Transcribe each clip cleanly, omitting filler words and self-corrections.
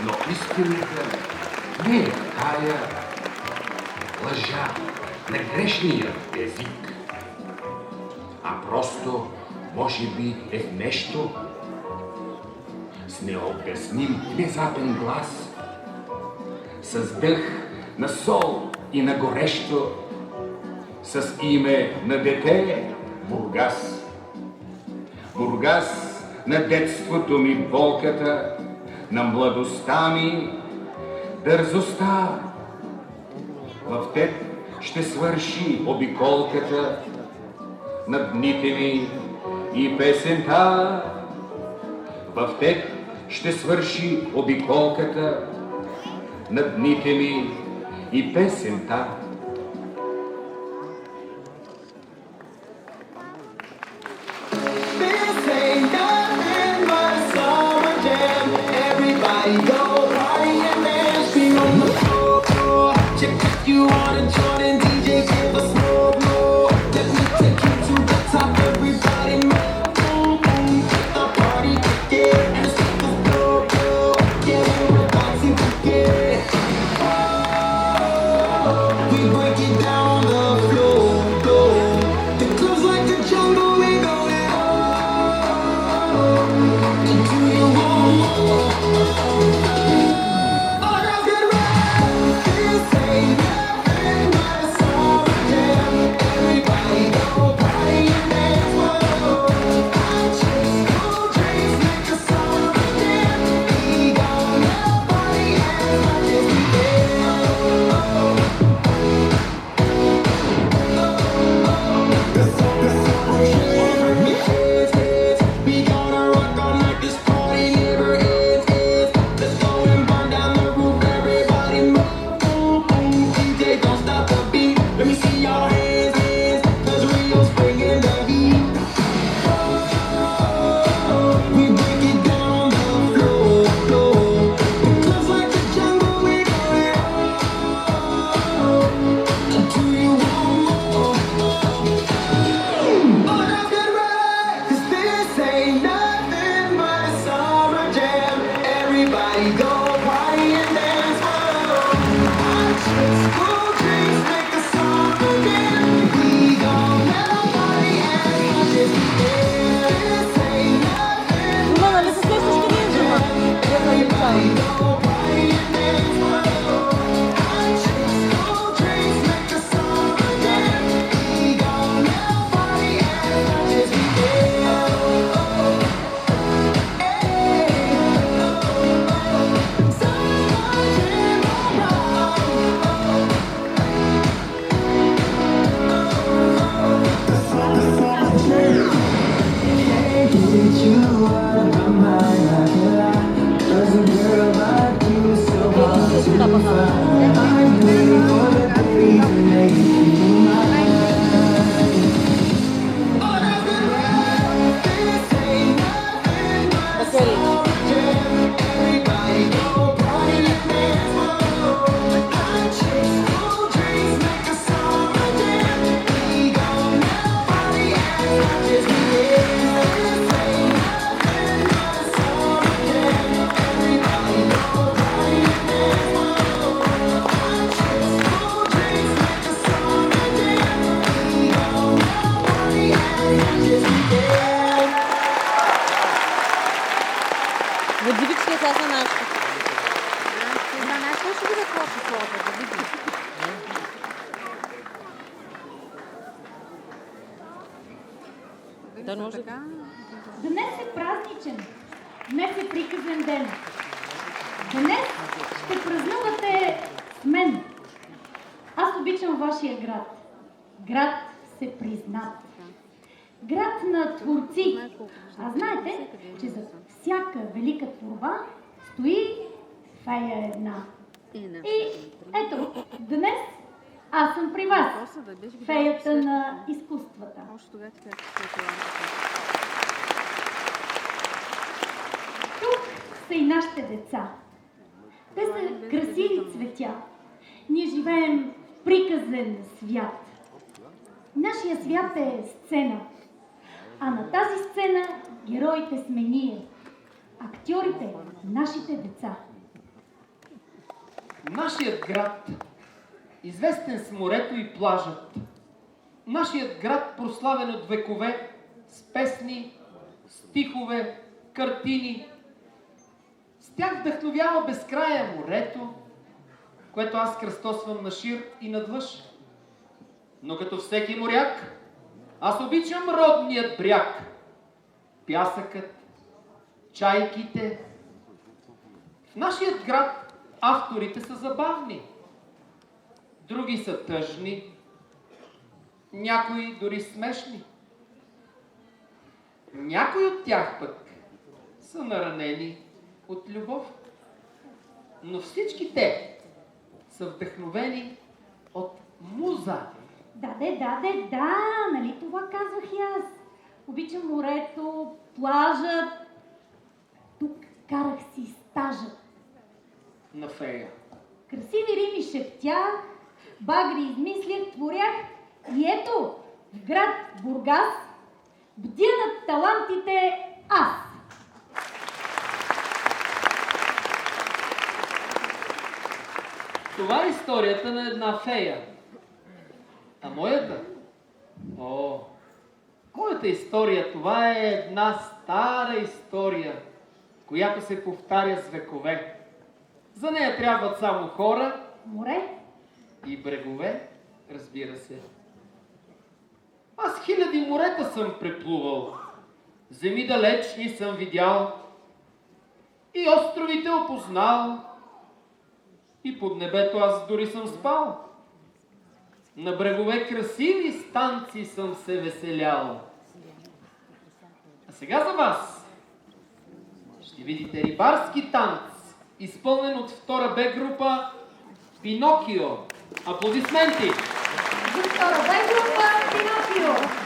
Но истината не е тая лъжа на грешния език, а просто, може би, е в нещо с необясним внезапен глас, с дъх на сол и на горещо, с име на дете Бургас. Бургас на детството ми болката, на младостта ми дързостта. В теб ще свърши обиколката на дните ми и песента. В теб ще свърши обиколката на дните ми и песента. Днес е празничен, днес е приказен ден. Днес ще празнувате с мен. Аз обичам вашия град. Град всепризнат. Град на творци. А знаете, че за всяка велика творба стои фея една. И ето, днес аз съм при вас, феята на изкуствата. Тук са и нашите деца. Те са красиви цветя. Ние живеем в приказен свят. Нашия свят е сцена. А на тази сцена героите сме ние. Актьорите, нашите деца. Нашият град, известен с морето и плажът, нашият град, прославен от векове, с песни, стихове, картини, с тях вдъхновява безкрая морето, което аз кръстосвам на шир и надлъж. Но като всеки моряк, аз обичам родният бряг, пясъкът, чайките. В нашият град авторите са забавни, други са тъжни, някои дори смешни. Някои от тях пък са наранени от любов, но всички те са вдъхновени от муза. Да, нали това казвах и аз. Обичам морето, плажът. Тук карах си стажа. На фея. Красиви рими шептях, багри измислях, творях. И ето, в град Бургас, бдя над талантите аз. Това е историята на една фея. А моята? О, моята история, това е една стара история, която се повтаря с векове. За нея трябват само хора, Море? и брегове, разбира се. Аз хиляди морета съм преплувал, земи далечни съм видял, и островите опознал, и под небето аз дори съм спал. На брегове красиви станции съм се веселял. А сега за вас ще видите рибарски танц, изпълнен от втора Б група Пинокио. Аплодисменти! За втора Б група Пинокио!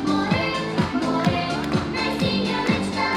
More, more, najsilniejsza.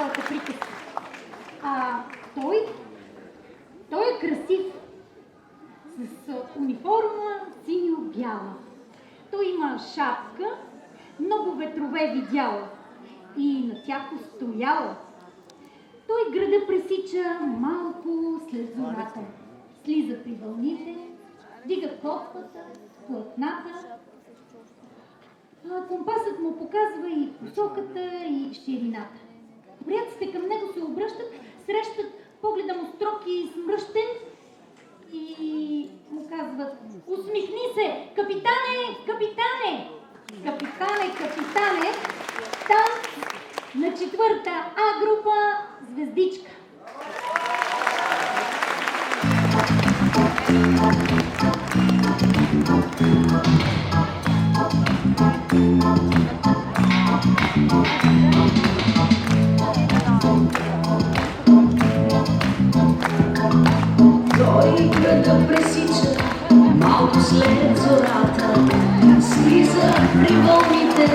твоята приказка. Той е красив. С униформа синьо-бяла. Той има шапка, много ветрове видяла и на тях стояла. Той града пресича малко след зората. Слиза при вълните, дига котвата, платната. Компасът му показва и посоката, и ширината. Моряците към него се обръщат, срещат погледа му строг и смръщен и му казват: усмихни се, капитане, капитане! Капитане, капитане! Там на 4-та А група звездичка. Той града пресича малко след зората, слиза при вълните,